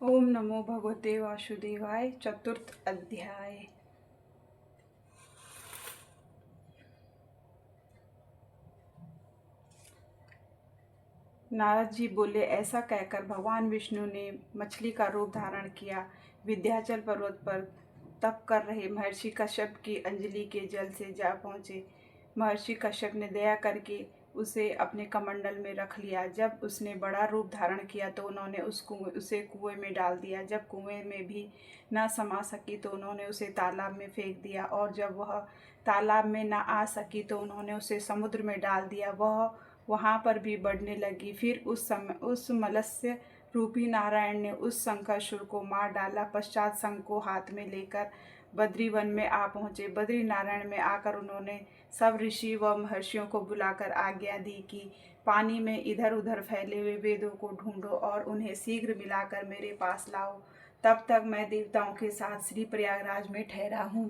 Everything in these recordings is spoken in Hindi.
ओम नमो भगवते वासुदेवाय। चतुर्थ अध्याय। नारद जी बोले, ऐसा कहकर भगवान विष्णु ने मछली का रूप धारण किया। विंध्याचल पर्वत पर तप कर रहे महर्षि कश्यप की अंजलि के जल से जा पहुँचे। महर्षि कश्यप ने दया करके उसे अपने कमंडल में रख लिया। जब उसने बड़ा रूप धारण किया तो उन्होंने उसे कुएं में डाल दिया। जब कुएं में भी न समा सकी तो उन्होंने उसे तालाब में फेंक दिया, और जब वह तालाब में न आ सकी तो उन्होंने उसे समुद्र में डाल दिया। वह वहाँ पर भी बढ़ने लगी। फिर उस मत्स्य रूपी नारायण ने उस शंखासुर को मार डाला। पश्चात शंख को हाथ में लेकर बद्रीवन में आ पहुँचे। बद्री नारायण में आकर उन्होंने सब ऋषि व महर्षियों को बुलाकर आज्ञा दी कि पानी में इधर उधर फैले हुए वेदों को ढूंढो और उन्हें शीघ्र मिलाकर मेरे पास लाओ। तब तक मैं देवताओं के साथ श्री प्रयागराज में ठहरा हूँ।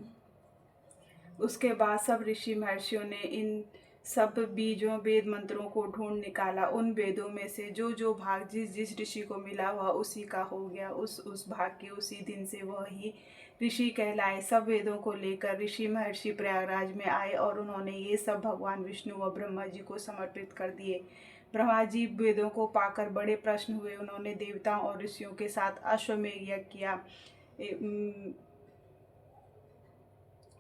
उसके बाद सब ऋषि महर्षियों ने इन सब बीजों वेद मंत्रों को ढूंढ निकाला। उन वेदों में से जो जो भाग जिस जिस ऋषि को मिला वह उसी का हो गया। उस भाग के उसी दिन से वह ही ऋषि कहलाए। सब वेदों को लेकर ऋषि महर्षि प्रयागराज में आए और उन्होंने ये सब भगवान विष्णु व ब्रह्मा जी को समर्पित कर दिए। ब्रह्मा जी वेदों को पाकर बड़े प्रसन्न हुए। उन्होंने देवताओं और ऋषियों के साथ अश्वमेध यज्ञ किया।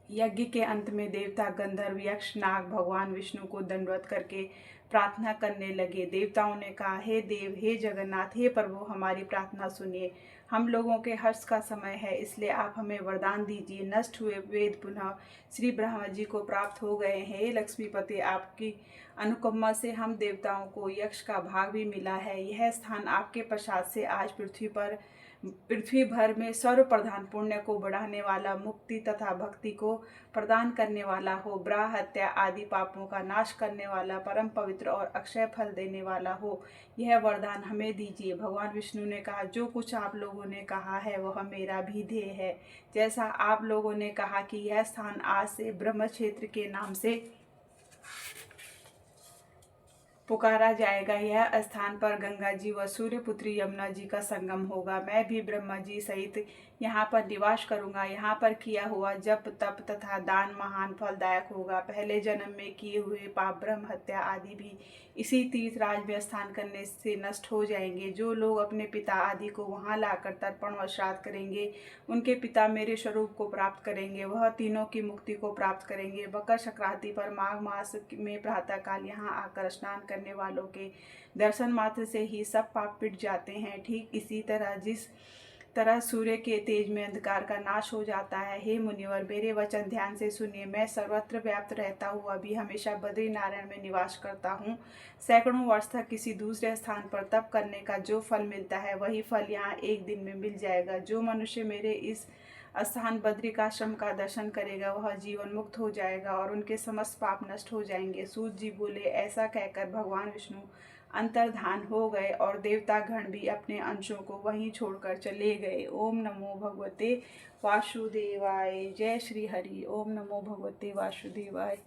यज्ञ के अंत में देवता गंधर्व यक्ष नाग भगवान विष्णु को दंडवत करके प्रार्थना करने लगे। देवताओं ने कहा, हे देव, हे जगन्नाथ, हे प्रभु, हमारी प्रार्थना सुनिए। हम लोगों के हर्ष का समय है, इसलिए आप हमें वरदान दीजिए। नष्ट हुए वेद पुनः श्री ब्रह्मा जी को प्राप्त हो गए हैं। हे लक्ष्मीपति, आपकी अनुकंपा से हम देवताओं को यक्ष का भाग भी मिला है। यह स्थान आपके प्रसाद से आज पृथ्वी भर में सर्व प्रधान पुण्य को बढ़ाने वाला, मुक्ति तथा भक्ति को प्रदान करने वाला हो, ब्राह हत्या आदि पापों का नाश करने वाला, परम पवित्र और अक्षय फल देने वाला हो। यह वरदान हमें दीजिए। भगवान विष्णु ने कहा, जो कुछ आप लोगों ने कहा है वह मेरा भी ध्येय है। जैसा आप लोगों ने कहा कि यह स्थान आज से ब्रह्म क्षेत्र के नाम से पुकारा जाएगा, यह स्थान पर गंगा जी व सूर्यपुत्री यमुना जी का संगम होगा। मैं भी ब्रह्मा जी सहित यहाँ पर निवास करूँगा। यहाँ पर किया हुआ जप तप तथा दान महान फलदायक होगा। पहले जन्म में किए हुए पाप, ब्रह्म हत्या आदि भी इसी तीर्थराज में स्नान करने से नष्ट हो जाएंगे। जो लोग अपने पिता आदि को वहाँ लाकर तर्पण व श्राद्ध करेंगे, उनके पिता मेरे स्वरूप को प्राप्त करेंगे। वह तीनों की मुक्ति को प्राप्त करेंगे। मकर संक्रांति पर माघ मास में प्रातःकाल यहाँ आकर स्नान करने वालों के दर्शन मात्र से ही सब पाप मिट जाते हैं। ठीक इसी तरह जिस तरह सूर्य के तेज में अंधकार का नाश हो जाता है। हे मुनिवर, मेरे वचन ध्यान से सुनिए। मैं सर्वत्र व्याप्त रहता हुआ भी हमेशा बद्री नारायण में निवास करता हूँ। सैकड़ों वर्ष तक किसी दूसरे स्थान पर तप करने का जो फल मिलता है वही फल यहाँ एक दिन में मिल जाएगा। जो मनुष्य मेरे इस स्थान बद्रिकाश्रम का दर्शन करेगा वह जीवन मुक्त हो जाएगा और उनके समस्त पाप नष्ट हो जाएंगे। सूत जी बोले, ऐसा कहकर भगवान विष्णु अंतर्धान हो गए और देवता गण भी अपने अंशों को वहीं छोड़कर चले गए। ओम नमो भगवते वासुदेवाय। जय श्री हरि। ओम नमो भगवते वासुदेवाय।